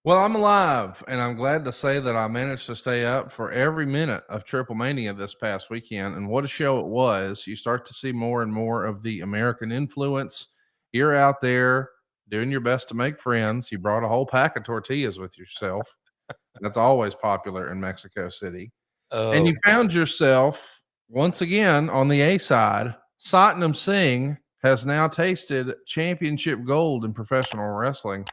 Well, I'm alive, and I'm glad to say that I managed to stay up for every minute of TripleMania this past weekend. And what a show it was. You start to see more and more of the American influence. You're out there doing your best to make friends. You brought a whole pack of tortillas with yourself. That's always popular in Mexico City. And Oh, you found yourself once again on the A side. Satnam Singh has now tasted championship gold in professional wrestling,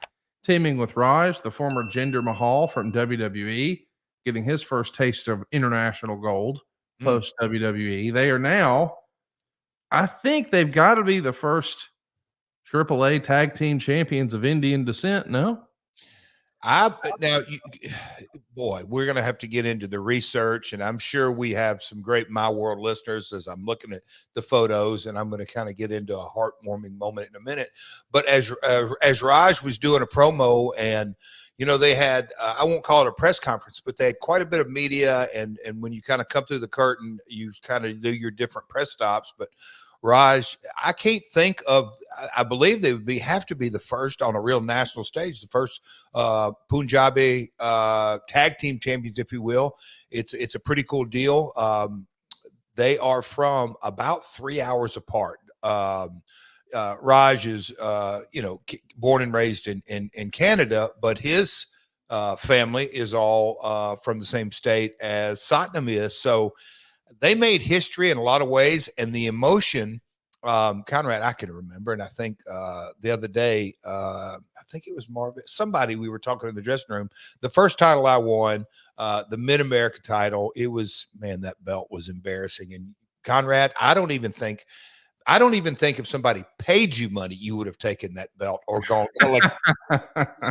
teaming with Raj, the former Jinder Mahal from WWE, getting his first taste of international gold mm. post WWE. They are now, I think they've got to be the first AAA tag team champions of Indian descent. No? I now, boy, we're going to have to get into the research, and I'm sure we have some great My World listeners as I'm looking at the photos, and I'm going to kind of get into a heartwarming moment in a minute. But as Raj was doing a promo, and they had I won't call it a press conference, but they had quite a bit of media, and when you kind of come through the curtain, you kind of do your different press stops, but. Raj, I can't think of. I believe they would have to be the first on a real national stage, the first Punjabi tag team champions, if you will. It's a pretty cool deal. They are from about 3 hours apart. Raj is born and raised in Canada, but his family is all from the same state as Satnam is. So they made history in a lot of ways, and the emotion, Conrad, I can remember, and I think the other day, I think it was Marvin, somebody we were talking in the dressing room. The first title I won, the Mid America title, it was, man, that belt was embarrassing. And Conrad, I don't even think if somebody paid you money, you would have taken that belt or gone like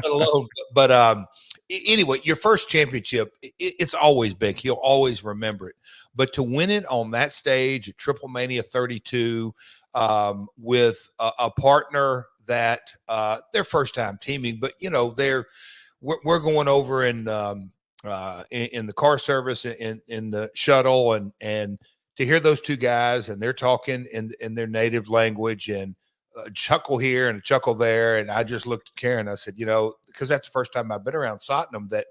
alone. But anyway, your first championship, it's always big. He'll always remember it. But to win it on that stage at TripleMania 32 with a partner that their first time teaming, but we're going over in the car service in the shuttle and to hear those two guys and they're talking in their native language and a chuckle here and a chuckle there. And I just looked at Karen. I said, because that's the first time I've been around Satnam that,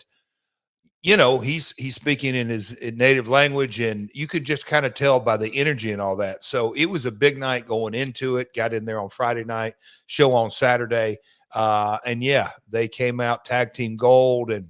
he's speaking in his native language, and you could just kind of tell by the energy and all that. So it was a big night going into it. Got in there on Friday night, show on Saturday. And yeah, they came out tag team gold. And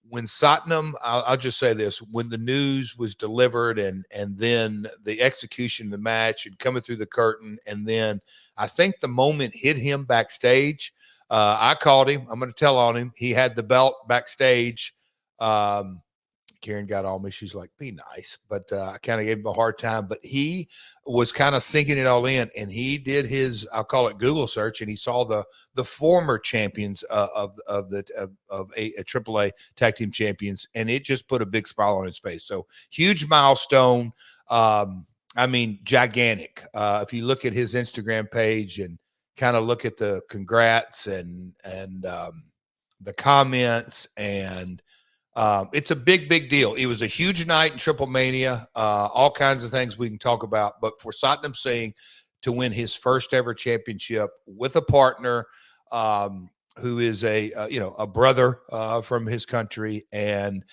when Satnam, I'll just say this, when the news was delivered and then the execution of the match and coming through the curtain, and then I think the moment hit him backstage, I called him. I'm going to tell on him. He had the belt backstage. Karen got on me. She's like, be nice. But I kind of gave him a hard time. But he was kind of sinking it all in. And he did his, I'll call it Google search, and he saw the former champions of AAA tag team champions. And it just put a big smile on his face. So huge milestone. I mean, gigantic. If you look at his Instagram page and kind of look at the congrats and the comments, and it's a big, big deal. It was a huge night in TripleMania, all kinds of things we can talk about. But for Satnam Singh to win his first ever championship with a partner who is a brother from his country, and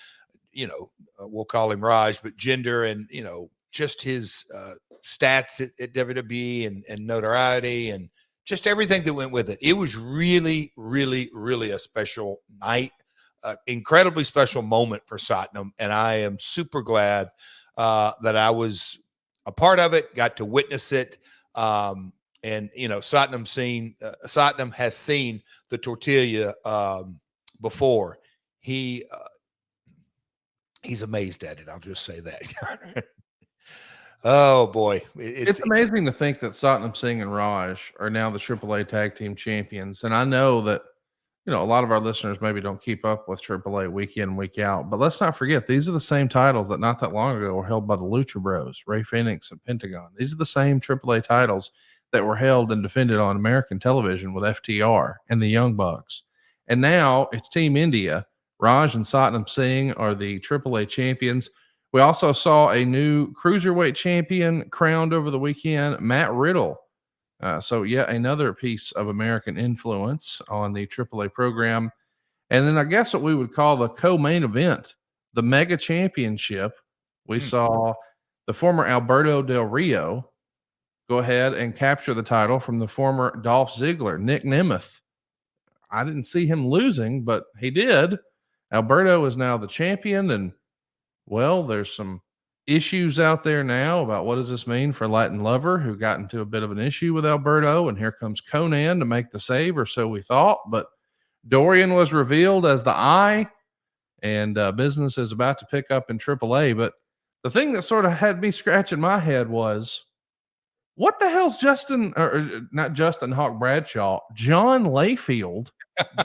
we'll call him Raj, but Jinder, and just his stats at WWE and notoriety and just everything that went with it. It was really, really, really a special night. Incredibly special moment for Satnam, and I am super glad that I was a part of it, got to witness it. And Satnam has seen the tortilla before. He's amazed at it. I'll just say that. Oh boy, It's amazing to think that Satnam Singh and Raj are now the AAA tag team champions. And I know that a lot of our listeners maybe don't keep up with AAA week in, week out. But let's not forget, these are the same titles that not that long ago were held by the Lucha Bros, Ray Phoenix and Pentagon. These are the same AAA titles that were held and defended on American television with FTR and the Young Bucks. And now it's Team India. Raj and Satnam Singh are the AAA champions. We also saw a new cruiserweight champion crowned over the weekend, Matt Riddle. So yet another piece of American influence on the AAA program. And then I guess what we would call the co-main event, the Mega Championship, we saw the former Alberto Del Rio go ahead and capture the title from the former Dolph Ziggler, Nick Nemeth. I didn't see him losing, but he did. Alberto is now the champion, and well, there's some issues out there now about what does this mean for Latin Lover, who got into a bit of an issue with Alberto, and here comes Conan to make the save, or so we thought. But Dorian was revealed as the Eye, and business is about to pick up in AAA. But the thing that sort of had me scratching my head was, what the hell's not Justin Hawk Bradshaw, John Layfield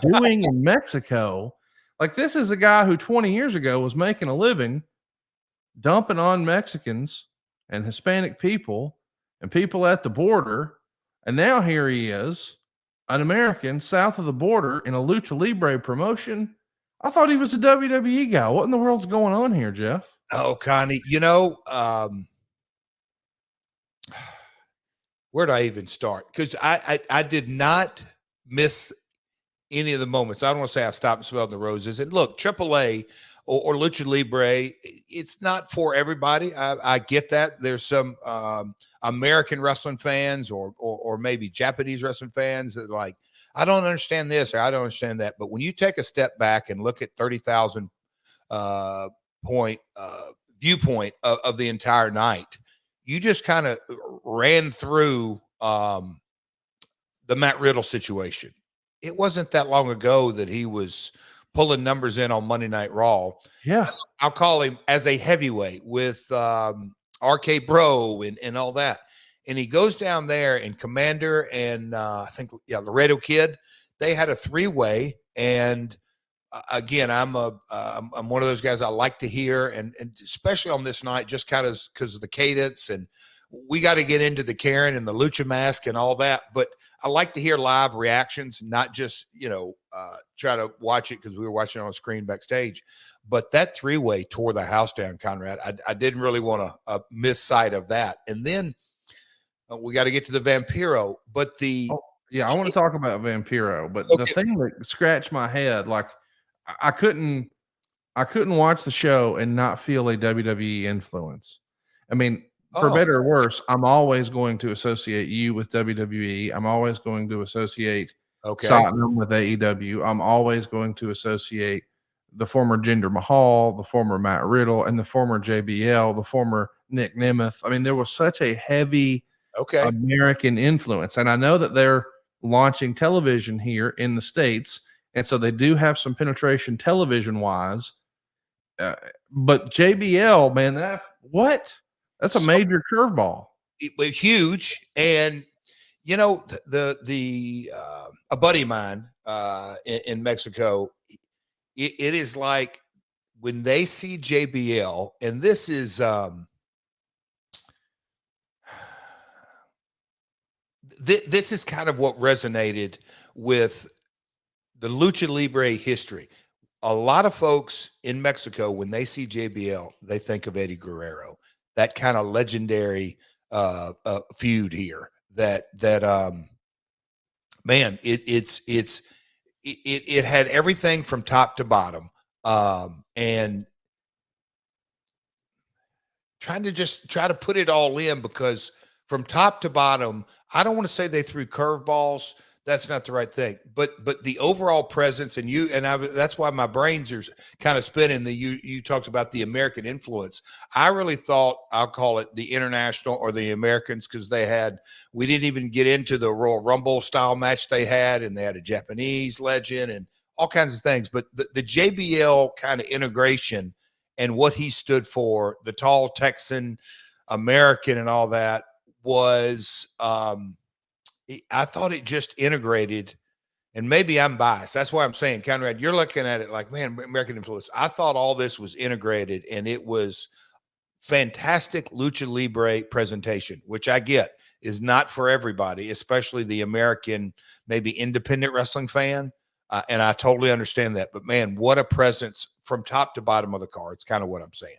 doing in Mexico? Like, this is a guy who 20 years ago was making a living dumping on Mexicans and Hispanic people and people at the border. And now here he is, an American south of the border in a Lucha Libre promotion. I thought he was a WWE guy. What in the world's going on here, Jeff? Oh, Connie, where do I even start? Because I did not miss any of the moments. I don't want to say I stopped and smelled the roses. And look, AAA or Lucha Libre, it's not for everybody. I get that. There's some American wrestling fans or maybe Japanese wrestling fans that like, I don't understand this or I don't understand that. But when you take a step back and look at 30,000 point viewpoint of the entire night, you just kind of ran through the Matt Riddle situation. It wasn't that long ago that he was pulling numbers in on Monday Night Raw. Yeah. I'll call him as a heavyweight with RK Bro and all that. And he goes down there and Commander and I think, Laredo Kid, they had a three-way. And again, I'm one of those guys I like to hear. And especially on this night, just kind of because of the cadence, and we got to get into the Karen and the Lucha Mask and all that. But I like to hear live reactions, not just, try to watch it because we were watching it on a screen backstage. But that three-way tore the house down, Conrad. I didn't really want to miss sight of that. And then we got to get to the Vampiro. But I want to talk about Vampiro. But the thing that scratched my head, like I couldn't watch the show and not feel a WWE influence. I mean, for better or worse, I'm always going to associate you with WWE. I'm always going to associate Satnam with AEW. I'm always going to associate the former Jinder Mahal, the former Matt Riddle, and the former JBL, the former Nick Nemeth. I mean, there was such a heavy American influence. And I know that they're launching television here in the States, and so they do have some penetration television-wise. But JBL, man, that's a major curveball. It was huge. And, a buddy of mine in Mexico, it is like when they see JBL, and this is this is kind of what resonated with the Lucha Libre history. A lot of folks in Mexico, when they see JBL, they think of Eddie Guerrero, that kind of legendary feud here. Man, it had everything from top to bottom, and trying to put it all in, because from top to bottom, I don't want to say they threw curveballs. That's not the right thing, but the overall presence, and that's why my brains are kind of spinning. You talked about the American influence. I really thought, I'll call it the international or the Americans, because we didn't even get into the Royal Rumble style match they had, and they had a Japanese legend and all kinds of things. But the JBL kind of integration and what he stood for, the tall Texan American and all that, was I thought it just integrated. And maybe I'm biased. That's why I'm saying, Conrad, you're looking at it like, man, American influence. I thought all this was integrated, and it was fantastic Lucha Libre presentation, which I get is not for everybody, especially the American, maybe independent wrestling fan. And I totally understand that. But man, what a presence from top to bottom of the card. It's kind of what I'm saying.